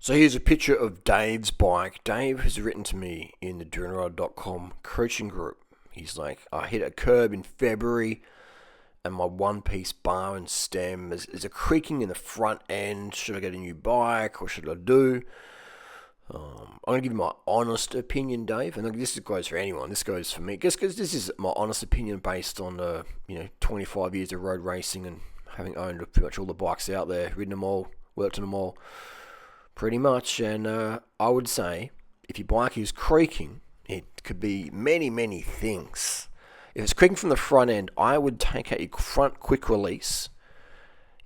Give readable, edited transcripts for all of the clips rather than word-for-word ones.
So here's a picture of Dave's bike. Dave has written to me in the Durianrider.com coaching group. He's like, I hit a curb in February and my one-piece bar and stem is a creaking in the front end. Should I get a new bike? What should I do? I'm going to give you my honest opinion, Dave. And this goes for anyone. This goes for me. Because this is my honest opinion based on 25 years of road racing and having owned pretty much all the bikes out there, ridden them all, worked on them all. Pretty much, and I would say if your bike is creaking, it could be many, many things. If it's creaking from the front end, I would take out your front quick release.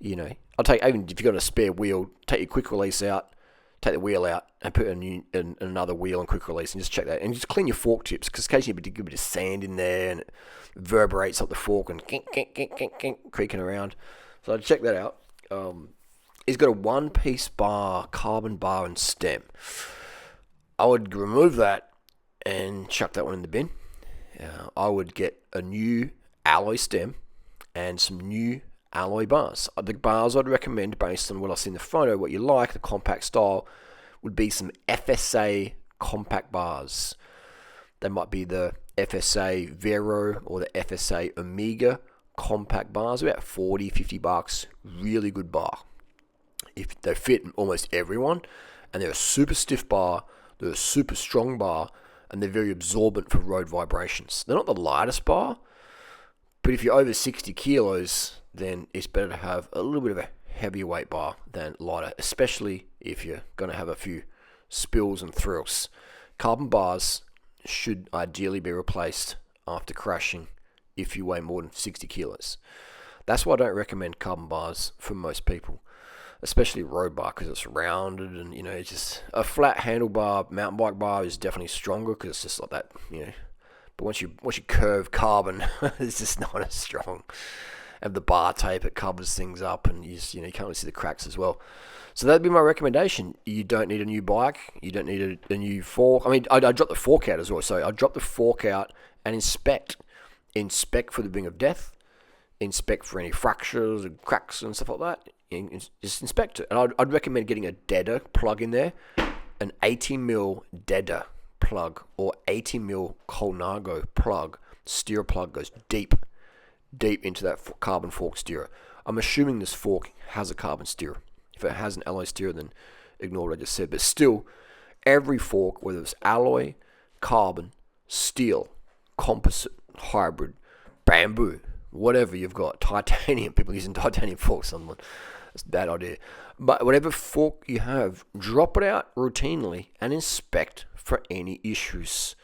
I'll take, even if you've got a spare wheel, take your quick release out, take the wheel out, and put another wheel and quick release, and just check that. And just clean your fork tips, because occasionally you get a bit of sand in there, and it reverberates up the fork and creaking around. So I'd check that out. He's got a one-piece bar, carbon bar and stem. I would remove that and chuck that one in the bin. I would get a new alloy stem and some new alloy bars. The bars I'd recommend, based on what I see in the photo, what you like, the compact style, would be some FSA compact bars. They might be the FSA Vero or the FSA Omega compact bars, about $40, $50. Really good bar. If they fit almost everyone, and they're a super stiff bar, they're a super strong bar, and they're very absorbent for road vibrations. They're not the lightest bar, but if you're over 60 kilos, then it's better to have a little bit of a heavier weight bar than lighter, especially if you're going to have a few spills and thrills. Carbon bars should ideally be replaced after crashing if you weigh more than 60 kilos. That's why I don't recommend carbon bars for most people, especially road bar, because it's rounded and, it's just a flat handlebar. Mountain bike bar is definitely stronger because it's just like that, But once you curve carbon, it's just not as strong. And the bar tape, it covers things up, and you can't really see the cracks as well. So that'd be my recommendation. You don't need a new bike. You don't need a new fork. I mean, I dropped the fork out as well. So I dropped the fork out and inspect. Inspect for the ring of death. Inspect for any fractures and cracks and stuff like that. Just inspect it. And I'd recommend getting a deader plug in there, an 80mm deader plug or 80mm Colnago plug. Steerer plug goes deep into that carbon fork steerer. I'm assuming this fork has a carbon steerer. If it has an alloy steerer, then ignore what I just said. But still, every fork, whether it's alloy, carbon, steel, composite, hybrid, bamboo, whatever you've got, titanium, people using titanium forks, someone. That's a bad idea. But whatever fork you have, drop it out routinely and inspect for any issues.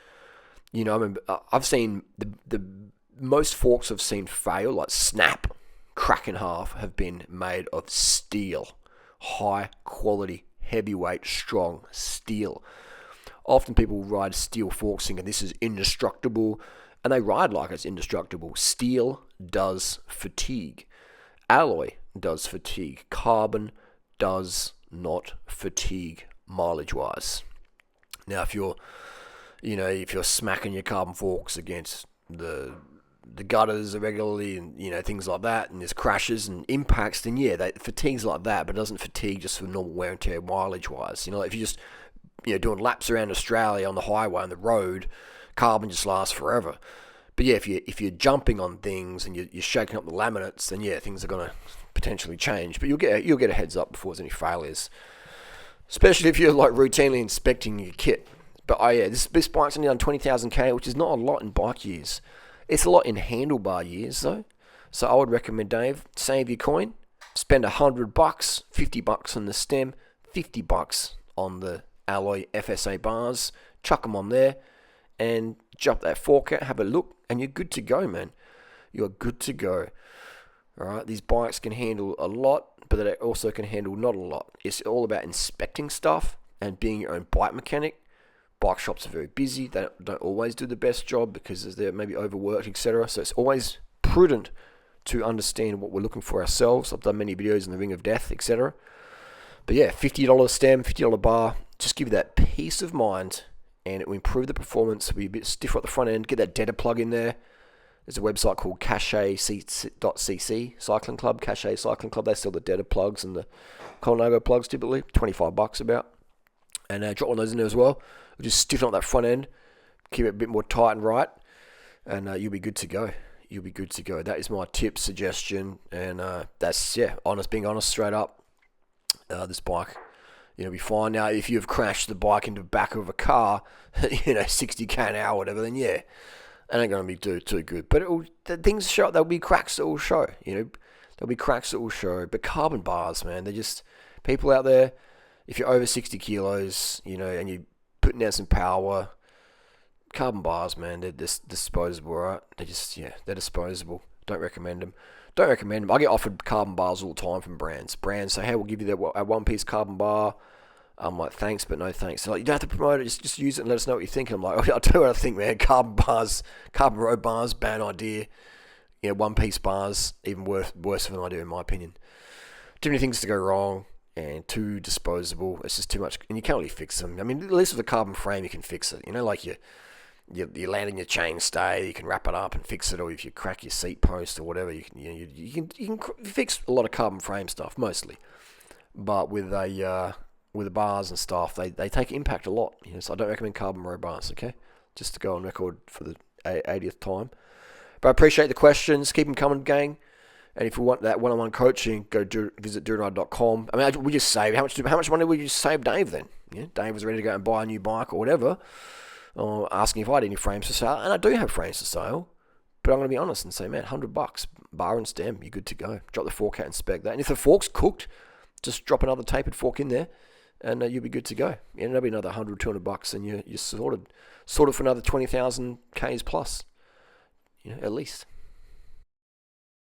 I've seen the most forks I've seen fail, like snap, crack in half, have been made of steel. High quality, heavyweight, strong steel. Often people ride steel forks thinking this is indestructible, and they ride like it's indestructible. Steel does fatigue. Alloy does fatigue. Carbon does not fatigue mileage-wise. Now, if you're smacking your carbon forks against the gutters regularly and things like that, and there's crashes and impacts, then that fatigues like that, but it doesn't fatigue just for normal wear and tear mileage-wise. If you're just doing laps around Australia on the highway on the road, carbon just lasts forever. But if you're jumping on things and you're shaking up the laminates, then things are gonna potentially change. But you'll get a heads up before there's any failures, especially if you're like routinely inspecting your kit. But this bike's only done 20,000 k, which is not a lot in bike years. It's a lot in handlebar years though. So I would recommend, Dave, save your coin, spend $100, $50 on the stem, $50 on the alloy FSA bars, chuck them on there, and jump that fork out, have a look, and you're good to go, man. You're good to go. All right, these bikes can handle a lot, but they also can handle not a lot. It's all about inspecting stuff and being your own bike mechanic. Bike shops are very busy. They don't always do the best job because they're maybe overworked, etc. So it's always prudent to understand what we're looking for ourselves. I've done many videos on the ring of death, etc. But $50 stem, $50 bar, just give you that peace of mind, and it will improve the performance. It'll be a bit stiffer at the front end. Get that deader plug in there. There's a website called cache.cc, Cycling Club, Cache Cycling Club. They sell the deader plugs and the Colnago plugs typically, $25 about. And drop one of those in there as well. Just stiffen up that front end, keep it a bit more tight and right, and you'll be good to go. You'll be good to go. That is my tip, suggestion, and that's, being honest, straight up. This bike, be fine. Now, if you've crashed the bike into the back of a car, 60k an hour, whatever, then yeah, it ain't going to be too good. But the things show, there'll be cracks that will show, there'll be cracks that will show. But carbon bars, man, they're just, people out there, if you're over 60 kilos, and you're putting out some power, carbon bars, man, they're disposable, right? They're disposable. Don't recommend them. I get offered carbon bars all the time from brands. Brands say, hey, we'll give you that one-piece carbon bar. I'm like, thanks, but no thanks. They're like, you don't have to promote it, just use it and let us know what you think. And I'm like, I'll tell you what I think, man. Carbon road bars, bad idea. One-piece bars, even worse of an idea in my opinion. Too many things to go wrong and too disposable. It's just too much, and you can't really fix them. I mean, at least with a carbon frame, you can fix it. Like you land in your chain stay, you can wrap it up and fix it, or if you crack your seat post or whatever, you can fix a lot of carbon frame stuff mostly. But with the bars and stuff, they take impact a lot. So I don't recommend carbon road bars. Okay, just to go on record for the 80th time. But I appreciate the questions. Keep them coming, gang. And if you want that one-on-one coaching, visit Durianrider.com. I mean, we just saved how much money would you save Dave then? Dave was ready to go and buy a new bike or whatever. Asking if I had any frames for sale, and I do have frames for sale, but I'm going to be honest and say, man, $100 bar and stem, you're good to go. Drop the fork out and spec that, and if the fork's cooked, just drop another tapered fork in there, and you'll be good to go. And that'll be another $100, $200, and you're sorted for another 20,000 Ks plus, at least.